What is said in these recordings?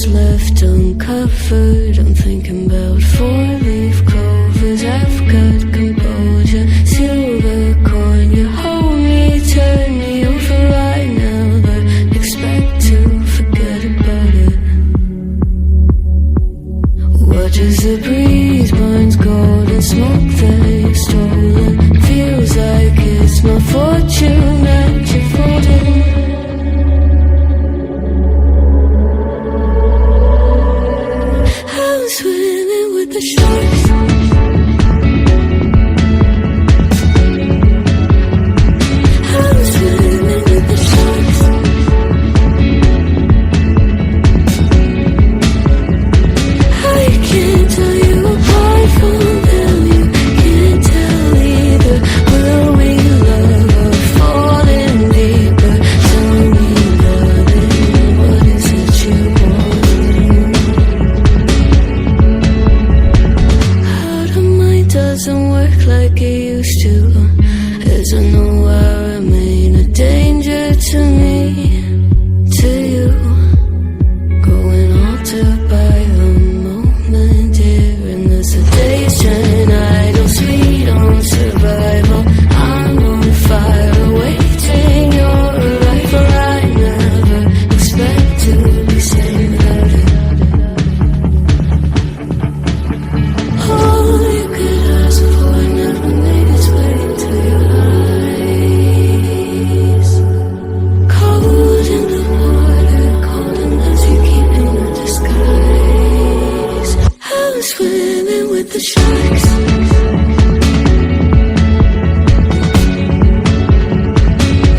what's left uncovered. I'm thinking about four-leaf clovers. I've got composure, silver coin. You hold me, turn me over right now, but expect to forget about it. Watch as the breeze burns gold and smoke that you've stolen. Feels like it's my fortune that you're folding. I'm swimming with the sharks. I'm swimming with the sharks. I can't tell you apart from them. You can't tell either. Will we love or fall in deeper? Tell me, darling, what is it you want? Out of mind doesn't work like it used to. As I know I remain a danger to me, to you. Going altered by the moment, dear, and the sedation. Idle, sweet on survival. I'm on fire, awaiting your arrival. I never expect to be saved without it. All you could ask for never made its way to your eyes. Cold in the water, cold unless you keep in a disguise. I'm swimming with the sharks.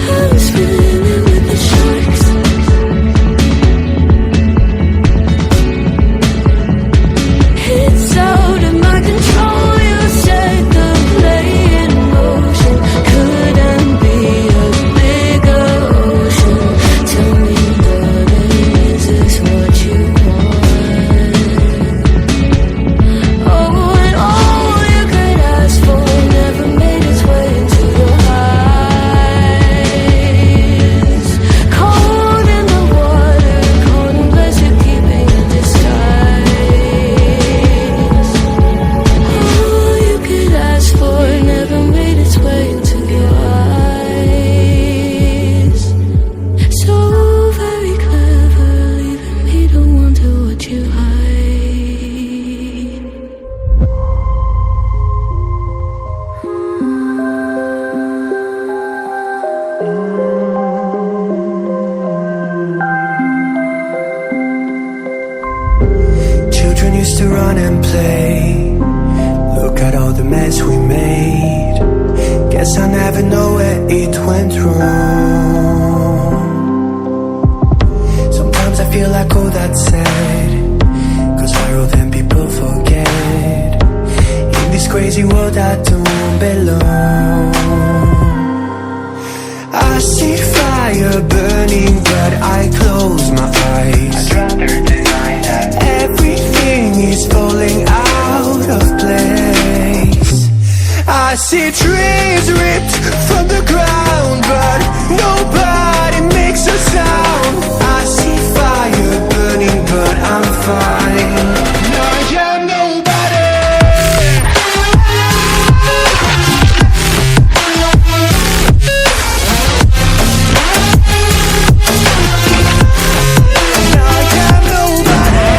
I'm swimming with the sharks. It's out of my control. You set the play in motion. Couldn't be a bigger ocean. Tell me, darling, is this what you want? Oh, and all you could ask for never made its way into your eyes. Cold in the water, cold unless you're keeping a disguise. All you could ask for never made its way into your eyes. So very clever, leaving me to wonder what you hide. Children used to run and play. Look at all the mess we made. Guess I never know where it went wrong. Sometimes I feel like all that's said, 'cause viral then people forget. In this crazy world I don't belong. I see fire burning but I close my eyes. I'd rather deny that. Everything is falling out of place. I see trees ripped from the ground, but nobody makes a sound. I see fire burning, but I'm fine. I am nobody. I am nobody.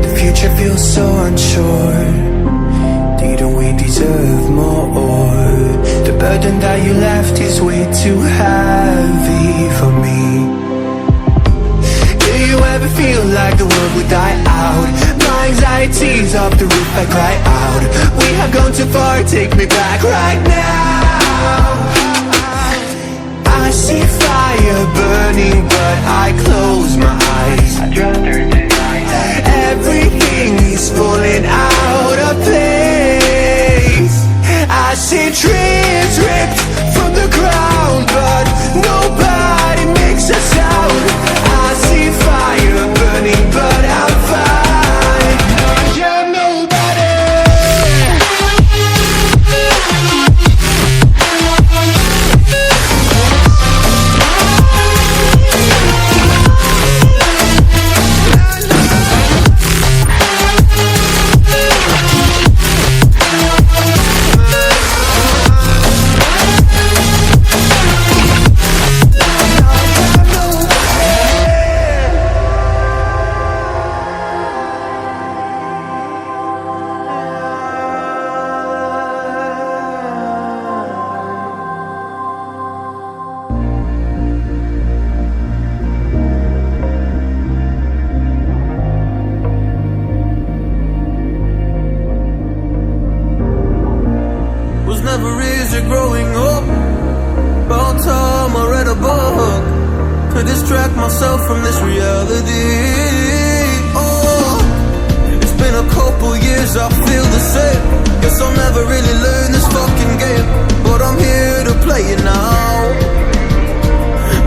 The future feels so unsure. Didn't we deserve more? The burden that you left is way too heavy for me. Do you ever feel like the world would die out? My anxiety's off the roof, I cry out. We have gone too far, take me back right now. I see fire burning, but I close my eyes. I'd rather deny that. Everything is falling out of place. I to distract myself from this reality. Oh, it's been a couple years, I feel the same. Guess I'll never really learn this fucking game, but I'm here to play it now.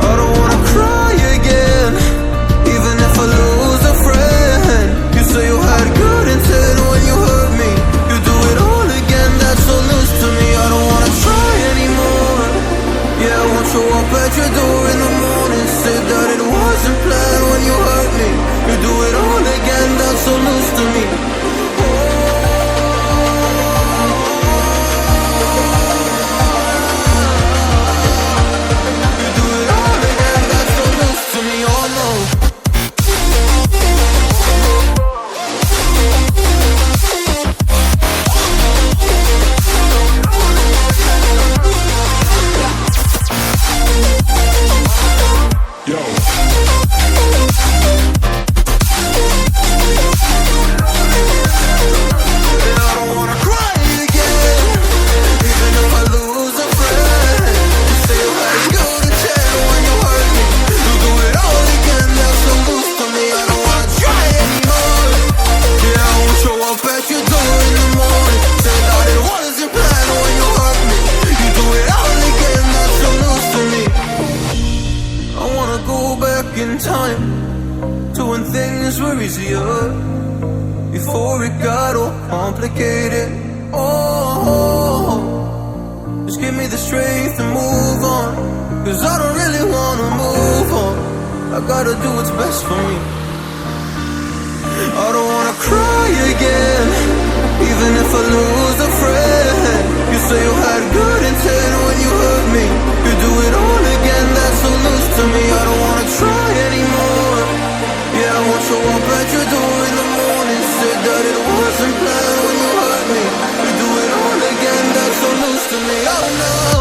I don't wanna cry again, even if I lose a friend. You say you had good intent when you hurt me. You do it all again, that's so loose to me. I don't wanna try anymore. Yeah, I won't show up at your door in the morning. Say that it wasn't planned when you hurt me. You do it all again, that's so loose to me. You do it all again, that's so loose to me. Oh no. In time to when things were easier, before it got all complicated. Oh, just give me the strength to move on, cause I don't really wanna move on. I gotta do what's best for me. I don't wanna cry again, even if I lose a friend. You say you had good intent when you hurt me. You do it all again, that's so loose to me. I don't wanna try anymore. Yeah, I won't show up at your door in the morning. Said that it wasn't planned when you hurt me. You do it all again, that's so loose to me. Oh no.